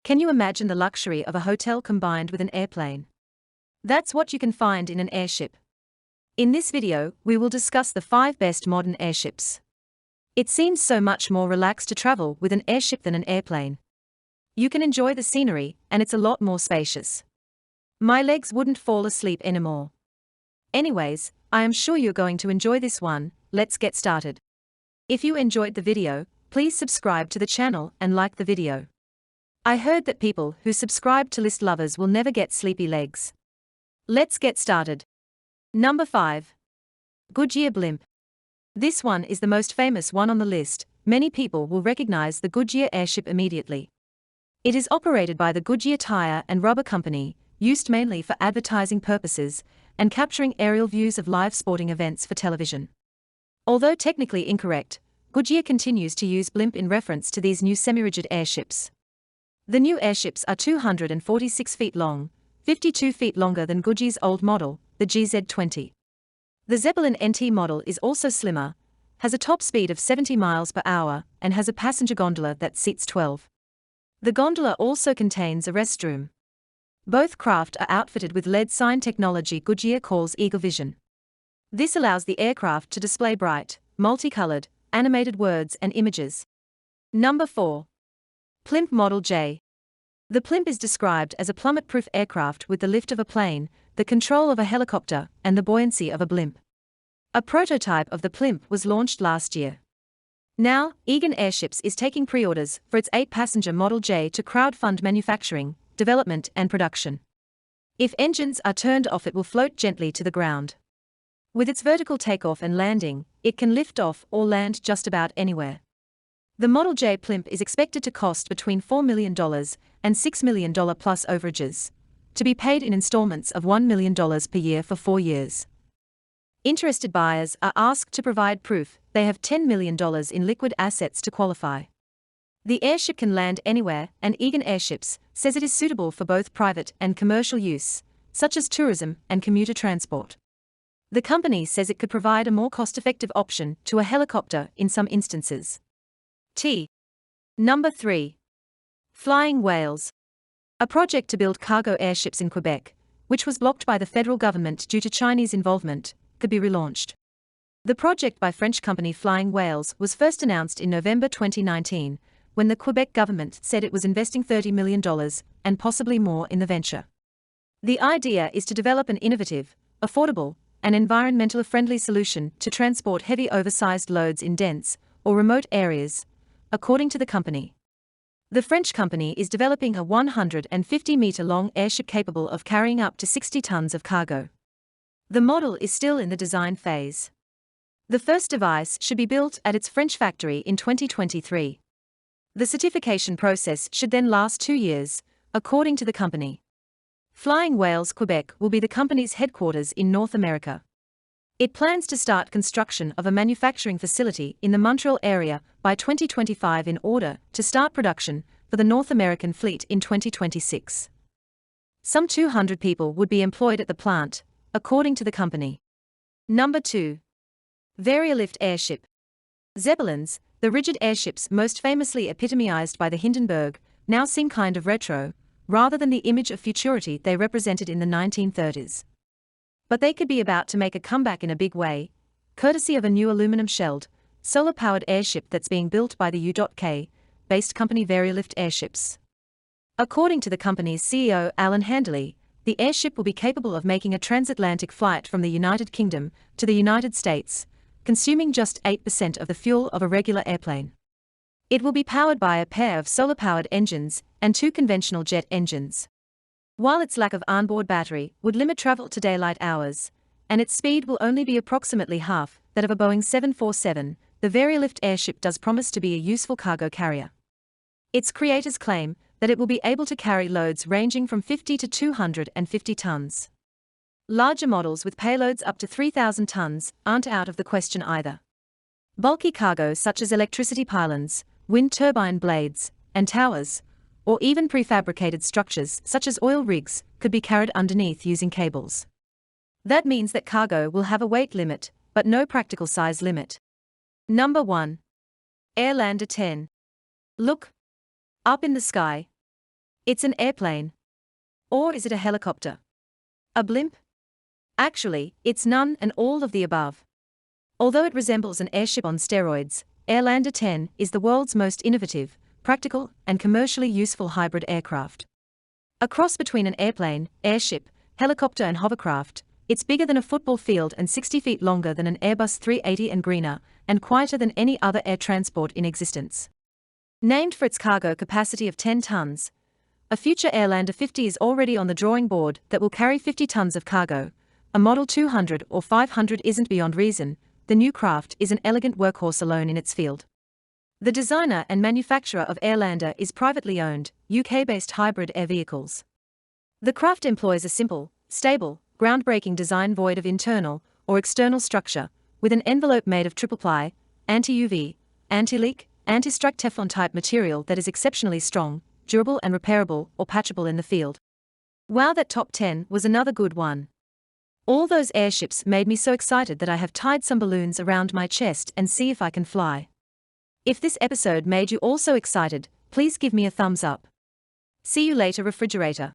Can you imagine the luxury of a hotel combined with an airplane? That's what you can find in an airship. In this video, we will discuss the 5 best modern airships. It seems so much more relaxed to travel with an airship than an airplane. You can enjoy the scenery, and it's a lot more spacious. My legs wouldn't fall asleep anymore. Anyways, I am sure you're going to enjoy this one. Let's get started. If you enjoyed the video, please subscribe to the channel and like the video. I heard that people who subscribe to list lovers will never get sleepy legs. Let's get started. Number 5. Goodyear Blimp. This one is the most famous one on the list. Many people will recognize the Goodyear airship immediately. It is operated by the Goodyear Tire and Rubber Company, used mainly for advertising purposes and capturing aerial views of live sporting events for television. Although technically incorrect, Goodyear continues to use blimp in reference to these new semi-rigid airships. The new airships are 246 feet long, 52 feet longer than Goodyear's old model, the GZ20. The Zeppelin NT model is also slimmer, has a top speed of 70 miles per hour, and has a passenger gondola that seats 12. The gondola also contains a restroom. Both craft are outfitted with LED sign technology Goodyear calls Eagle Vision. This allows the aircraft to display bright, multicolored, animated words and images. Number 4. Plimp Model J. The Plimp is described as a plummet-proof aircraft with the lift of a plane, the control of a helicopter, and the buoyancy of a blimp. A prototype of the Plimp was launched last year. Now, Egan Airships is taking pre-orders for its 8-passenger Model J to crowdfund manufacturing, development and production. If engines are turned off, it will float gently to the ground. With its vertical takeoff and landing, it can lift off or land just about anywhere. The Model J Plimp is expected to cost between $4 million and $6 million plus overages, to be paid in installments of $1 million per year for 4 years. Interested buyers are asked to provide proof they have $10 million in liquid assets to qualify. The airship can land anywhere, and Egan Airships says it is suitable for both private and commercial use, such as tourism and commuter transport. The company says it could provide a more cost-effective option to a helicopter in some instances. Number 3. Flying Whales. A project to build cargo airships in Quebec, which was blocked by the federal government due to Chinese involvement, could be relaunched. The project by French company Flying Whales was first announced in November 2019, when the Quebec government said it was investing $30 million and possibly more in the venture. The idea is to develop an innovative, affordable, and environmentally friendly solution to transport heavy oversized loads in dense or remote areas, according to the company. The French company is developing a 150-meter-long airship capable of carrying up to 60 tons of cargo. The model is still in the design phase. The first device should be built at its French factory in 2023. The certification process should then last 2 years, according to the company. Flying Whales Quebec will be the company's headquarters in North America. It plans to start construction of a manufacturing facility in the Montreal area by 2025 in order to start production for the North American fleet in 2026. Some 200 people would be employed at the plant, according to the company. Number 2. Variolift Airship. Zeppelins, the rigid airships most famously epitomized by the Hindenburg, now seem kind of retro, rather than the image of futurity they represented in the 1930s. But they could be about to make a comeback in a big way, courtesy of a new aluminum-shelled, solar-powered airship that's being built by the UK-based company Variolift Airships. According to the company's CEO Alan Handley, the airship will be capable of making a transatlantic flight from the United Kingdom to the United States, consuming just 8% of the fuel of a regular airplane. It will be powered by a pair of solar-powered engines and 2 conventional jet engines. While its lack of onboard battery would limit travel to daylight hours, and its speed will only be approximately half that of a Boeing 747, the Variolift airship does promise to be a useful cargo carrier. Its creators claim that it will be able to carry loads ranging from 50 to 250 tons. Larger models with payloads up to 3,000 tons aren't out of the question either. Bulky cargo such as electricity pylons, wind turbine blades, and towers, or even prefabricated structures such as oil rigs, could be carried underneath using cables. That means that cargo will have a weight limit, but no practical size limit. Number 1. Airlander 10. Look up in the sky. It's an airplane. Or is it a helicopter? A blimp? Actually, it's none and all of the above. Although it resembles an airship on steroids, Airlander 10 is the world's most innovative, practical, and commercially useful hybrid aircraft. A cross between an airplane, airship, helicopter and hovercraft, it's bigger than a football field and 60 feet longer than an Airbus 380 and greener, and quieter than any other air transport in existence. Named for its cargo capacity of 10 tons, a future Airlander 50 is already on the drawing board that will carry 50 tons of cargo. A Model 200 or 500 isn't beyond reason. The new craft is an elegant workhorse alone in its field. The designer and manufacturer of Airlander is privately owned, UK-based Hybrid Air Vehicles. The craft employs a simple, stable, groundbreaking design void of internal or external structure, with an envelope made of triple-ply, anti-UV, anti-leak, anti-struck Teflon-type material that is exceptionally strong, durable and repairable or patchable in the field. Wow, that top 10 was another good one. All those airships made me so excited that I have tied some balloons around my chest and see if I can fly. If this episode made you also excited, please give me a thumbs up. See you later, refrigerator.